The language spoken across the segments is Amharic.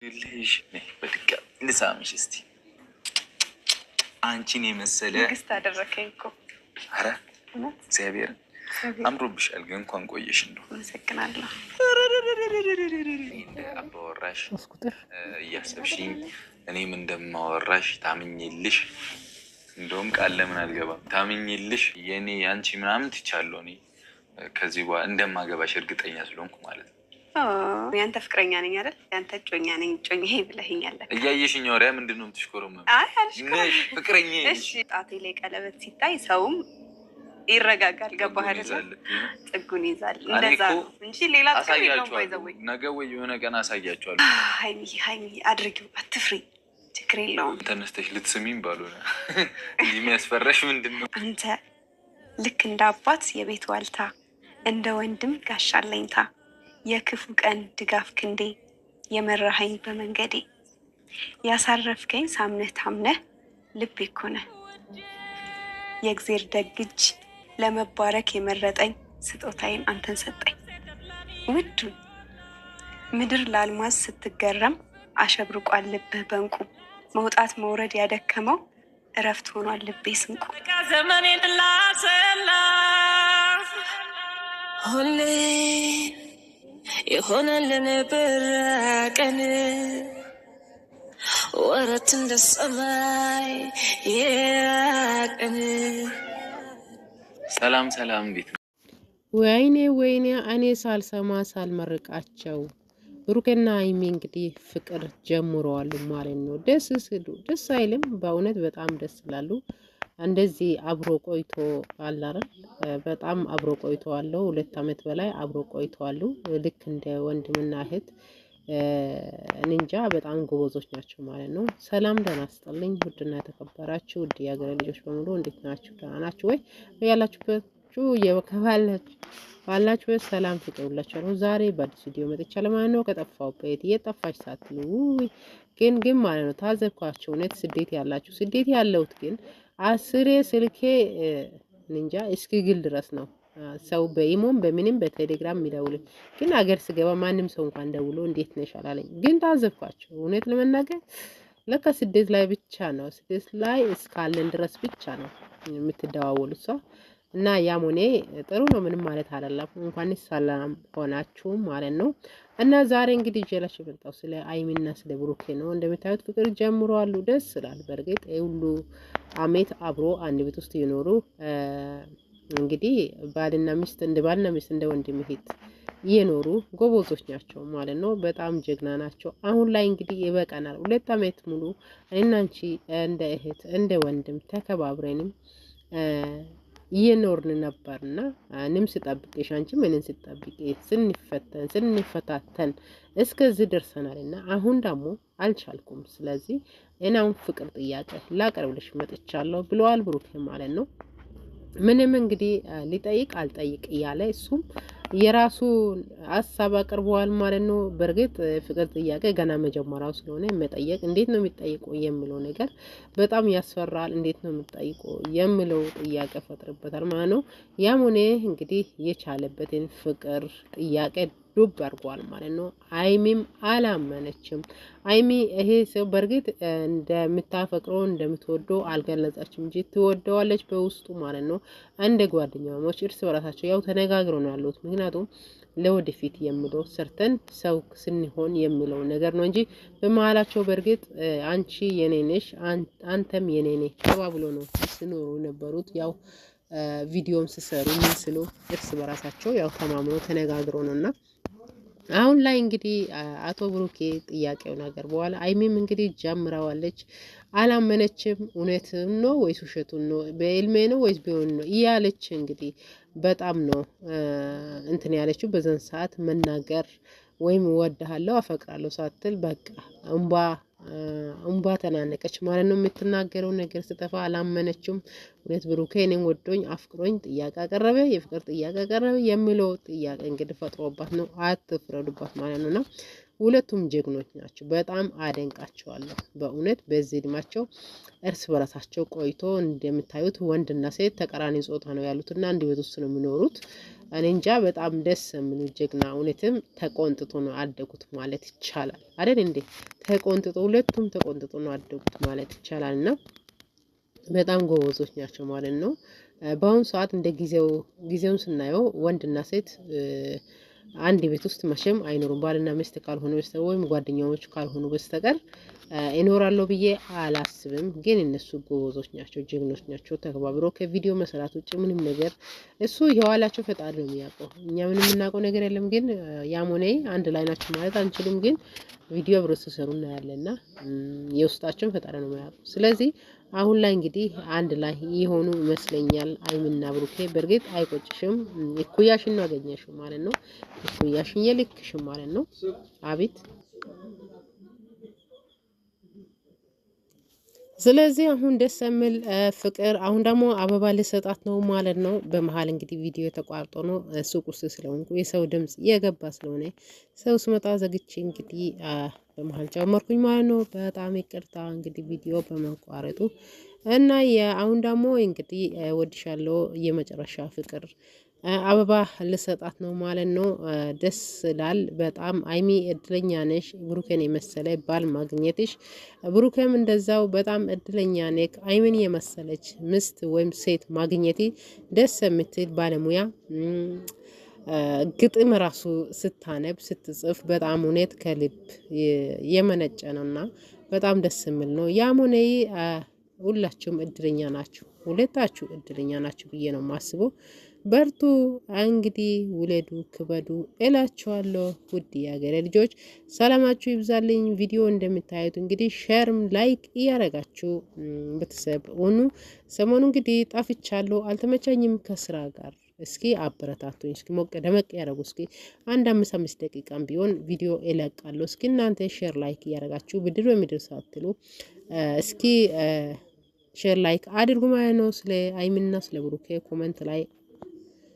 ልሽ በድጋ ልሳምሽ እስቲ አንቺን የመሰለ ንግስት አደረከኝ እኮ። አረ እግዚአብሔር አምሮብሻል። ግን እንኳን ቆየሽ። እንደው አመሰግናለሁ። እንደ አባወራሽ እያሰብሽኝ እኔም እንደማወራሽ ታምኝልሽ። እንደውም ቃል ለምን አልገባም ታምኝልሽ። የኔ አንቺ ምናምን ትቻለሁ። እኔ ከዚህ በኋላ እንደማገባሽ እርግጠኛ ስለሆንኩ ማለት ነው። ያንተ ፍቅረኛ ነኝ አይደል? ያንተ እጮኛ ነኝ። እጮኛ ብለኸኛል። እያየሽኝ ወሬ ምንድን ነው የምትሽኮረመው? አይ አልሽኮረም። ፍቅረኛ እሺ። ጣቴ ላይ ቀለበት ሲታይ ሰውም ይረጋጋል። ገባህ አይደል? ጥጉን ይዛል። እንደዛ ነው እንጂ ሌላ ጥቅም የለውም። ባይዘው ነገ ወይ የሆነ ቀን አሳያቸዋለሁ። ሀይሚ አድርጊው፣ አትፍሪ፣ ችግር የለውም። ተነስተሽ ልትስሚኝ ባልሆነ የሚያስፈራሽ ምንድን ነው? አንተ ልክ እንደ አባት የቤት ዋልታ፣ እንደ ወንድም ጋሻ አለኝታ፣ የክፉ ቀን ድጋፍ ክንዴ፣ የመራኸኝ በመንገዴ፣ ያሳረፍከኝ ሳምነህ ታምነህ ልቤ እኮ ነህ። የእግዜር ደግ እጅ ለመባረክ የመረጠኝ፣ ስጦታዬን አንተን ሰጠኝ። ውዱን ምድር ለአልማዝ ስትገረም አሸብርቋል ልብህ በንቁ፣ መውጣት መውረድ ያደከመው እረፍት ሆኗል ልቤ ስንቁ። ዘመኔን ላሰላ ሁሌ የሆነልን ብራቀን ወረት እንደ ሰማይ የራቀን። ሰላም ሰላም፣ እንዴት ነው? ወይኔ እኔ ሳልሰማ ሳልመርቃቸው ብሩክና ሀይሚ እንግዲህ ፍቅር ጀምረዋል ማለት ነው። ደስ ስሉ ደስ አይልም? በእውነት በጣም ደስ ይላሉ። እንደዚህ አብሮ ቆይቶ አላረ በጣም አብሮ ቆይቶ አለው። 2 ዓመት በላይ አብሮ ቆይቶ አሉ። ልክ እንደ ወንድምና እህት እንጃ በጣም ጎበዞች ናቸው ማለት ነው። ሰላም ደህና አስጠልኝ። ውድና የተከበራችሁ ውድ የሀገሬ ልጆች በሙሉ እንዴት ናችሁ? ደህና ናችሁ ወይ? ያላችሁባችሁ ባላችሁበት ሰላም ፍቅሩላችሁ። ዛሬ በአዲስ ቪዲዮ መጥቻለሁ ማለት ነው። ከጠፋሁበት የጠፋች ሳትሉ ግን ማለት ነው ታዘብኳቸው። እውነት ስደት ያላችሁ ስደት ያለሁት ግን አስሬ ስልኬ እንጃ እስኪግል ድረስ ነው ሰው በኢሞም በምንም በቴሌግራም የሚደውል ግን አገር ስገባ ማንም ሰው እንኳን ደውሎ እንዴት ነሽ አላለኝ። ግን ታዘብኳቸው። እውነት ለመናገር ለካ ስደት ላይ ብቻ ነው ስደት ላይ እስካለን ድረስ ብቻ ነው የምትደዋወሉት ሰው እና ያም ሆነ ጥሩ ነው። ምንም ማለት አይደለም። እንኳን ሰላም ሆናችሁ ማለት ነው። እና ዛሬ እንግዲህ ይዤላችሁ የመጣው ስለ ሀይሚና ስለ ብሩኬ ነው። እንደምታዩት ፍቅር ጀምረዋል። ደስ ይላል። በእርግጥ ሁሉ አመት አብሮ አንድ ቤት ውስጥ ይኖሩ እንግዲህ ባልና ሚስት እንደ ወንድም እህት እየኖሩ ጎበዞች ናቸው ማለት ነው። በጣም ጀግና ናቸው። አሁን ላይ እንግዲህ ይበቃናል። 2 ዓመት ሙሉ እኔና አንቺ እንደ እህት እንደ ወንድም ተከባብረንም እየኖርን ነበርና እኔም ስጠብቅሽ አንቺም እኔን ስጠብቂ ስንፈታተን እስከዚህ ደርሰናልና አሁን ደግሞ አልቻልኩም። ስለዚህ እኔ አሁን ፍቅር ጥያቄ ላቀርብልሽ መጥቻለሁ ብለዋል ብሩክ ማለት ነው። ምንም እንግዲህ ሊጠይቅ አልጠይቅ እያለ እሱም የራሱ ሀሳብ አቅርበዋል ማለት ነው። በእርግጥ ፍቅር ጥያቄ ገና መጀመሪያው ስለሆነ መጠየቅ እንዴት ነው የሚጠይቀው የሚለው ነገር በጣም ያስፈራል። እንዴት ነው የሚጠይቀው የሚለው ጥያቄ ፈጥርበታል ማለት ነው። ያም ሆነ እንግዲህ የቻለበትን ፍቅር ጥያቄ ዱብ አድርጓል ማለት ነው። ሀይሚም አላመነችም። ሀይሚ ይሄ ሰው በእርግጥ እንደምታፈቅረው እንደምትወደው አልገለጸችም እንጂ ትወደዋለች በውስጡ ማለት ነው። እንደ ጓደኛሞች እርስ በራሳቸው ያው ተነጋግረው ነው ያሉት። ምክንያቱም ለወደፊት የሚለው ሰርተን ሰው ስንሆን የሚለው ነገር ነው እንጂ በመሀላቸው በእርግጥ አንቺ የኔ ነሽ አንተም የኔ ነህ ተባብሎ ነው ሲኖሩ ነበሩት። ያው ቪዲዮም ሲሰሩ ምን ስሉ እርስ በራሳቸው ያው ተማምኖ ተነጋግረው ነውና አሁን ላይ እንግዲህ አቶ ብሩኬ ጥያቄው ነገር በኋላ ሀይሚም እንግዲህ ጀምረዋለች። አላመነችም። እውነቱን ነው ወይስ ውሸቱን ነው በእልሜ ነው ወይስ ቢሆን ነው እያለች እንግዲህ በጣም ነው እንትን ያለችው። በዛን ሰዓት መናገር ወይም እወድሃለሁ አፈቅራለሁ ሳትል በቃ እንባ ተናነቀች ማለት ነው። የምትናገረው ነገር ስጠፋ አላመነችም። እውነት ብሩኬ እኔን ወዶኝ አፍቅሮኝ ጥያቄ አቀረበ የፍቅር ጥያቄ አቀረበ የሚለው ጥያቄ እንግዲህ ፈጥሮባት ነው። አትፍረዱባት ማለት ነው። ሁለቱም ጀግኖች ናቸው። በጣም አደንቃቸዋለሁ በእውነት በዚህ እድሜያቸው እርስ በራሳቸው ቆይቶ እንደምታዩት ወንድና ሴት ተቃራኒ ጾታ ነው ያሉትና አንድ ቤት ውስጥ ነው የሚኖሩት። እኔ እንጃ በጣም ደስ የሚሉ ጀግና እውነትም ተቆንጥጦ ነው አደጉት ማለት ይቻላል አይደል እንዴ? ተቆንጥጦ ሁለቱም ተቆንጥጦ ነው አደጉት ማለት ይቻላልና በጣም ጎበዞች ናቸው ማለት ነው። በአሁኑ ሰዓት እንደ ጊዜውን ስናየው ወንድና ሴት አንድ ቤት ውስጥ መቼም አይኖሩም። ባልና ሚስት ካልሆኑ በስተቀር ወይም ጓደኛሞች ካልሆኑ በስተቀር ይኖራሉ ብዬ አላስብም። ግን እነሱ ጎበዞች ናቸው፣ ጀግኖች ናቸው። ተከባብረው ከቪዲዮ መሰራት ውጭ ምንም ነገር እሱ የዋላቸው ፈጣሪ ነው የሚያውቀው። እኛ ምንም የምናውቀው ነገር የለም። ግን ያም ሆነ አንድ ላይ ናቸው ማለት አንችልም። ግን ቪዲዮ አብረው ሲሰሩ እናያለንና የውስጣቸውን ፈጣሪ ነው የሚያውቀው። ስለዚህ አሁን ላይ እንግዲህ አንድ ላይ የሆኑ ይመስለኛል ሀይሚና ብሩኬ። በእርግጥ አይቆጭሽም፣ እኩያሽን ነው ያገኘሽው ማለት ነው። እኩያሽን የልክሽም ማለት ነው። አቤት ስለዚህ አሁን ደስ የሚል ፍቅር አሁን ደግሞ አበባ ልሰጣት ነው ማለት ነው። በመሀል እንግዲህ ቪዲዮ የተቋርጦ ነው ሱቅ ውስጥ ስለሆንኩ የሰው ድምጽ የገባ ስለሆነ ሰው ስመጣ ዘግቼ እንግዲህ በመሀል ጨመርኩኝ ማለት ነው። በጣም ይቅርታ እንግዲህ ቪዲዮ በመቋረጡ እና አሁን ደግሞ እንግዲህ ወድሻለሁ የመጨረሻ ፍቅር አበባ ልሰጣት ነው ማለት ነው። ደስ ይላል በጣም ሀይሚ እድለኛ ነሽ ብሩኬን የመሰለ ባል ማግኘትሽ። ብሩኬም እንደዛው በጣም እድለኛ ነክ ሀይሚን የመሰለች ምስት ወይም ሴት ማግኘት ደስ የምትል ባለሙያ። ግጥም ራሱ ስታነብ ስትጽፍ በጣም እውነት ከልብ የመነጨ ነውና በጣም ደስ የሚል ነው። ያም ሆነ ሁላችሁም እድለኛ ናችሁ፣ ሁለታችሁ እድለኛ ናችሁ ብዬ ነው የማስበው። በርቱ እንግዲህ ውለዱ ክበዱ እላችኋለሁ። ውድ የሀገሬ ልጆች ሰላማችሁ ይብዛልኝ። ቪዲዮ እንደምታዩት እንግዲህ ሼርም ላይክ እያረጋችሁ ቤተሰብ ሆኑ። ሰሞኑ እንግዲህ ጠፍቻለሁ፣ አልተመቻኝም ከስራ ጋር። እስኪ አበረታቱኝ፣ እስኪ ሞቅ ደመቅ ያደርጉ። እስኪ አንድ 5 ደቂቃም ቢሆን ቪዲዮ እለቃለሁ። እስኪ እናንተ ሼር ላይክ እያረጋችሁ ብድር በምድር ሳትሉ እስኪ ሼር ላይክ አድርጉ ማለት ነው። ስለ ሀይሚና ስለ ብሩኬ ኮሜንት ላይ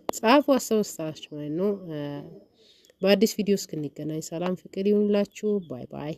ጻፉ አስተያየታችሁ ማለት ነው። በአዲስ ቪዲዮ እስክንገናኝ ሰላም ፍቅር ይሁንላችሁ። ባይ ባይ።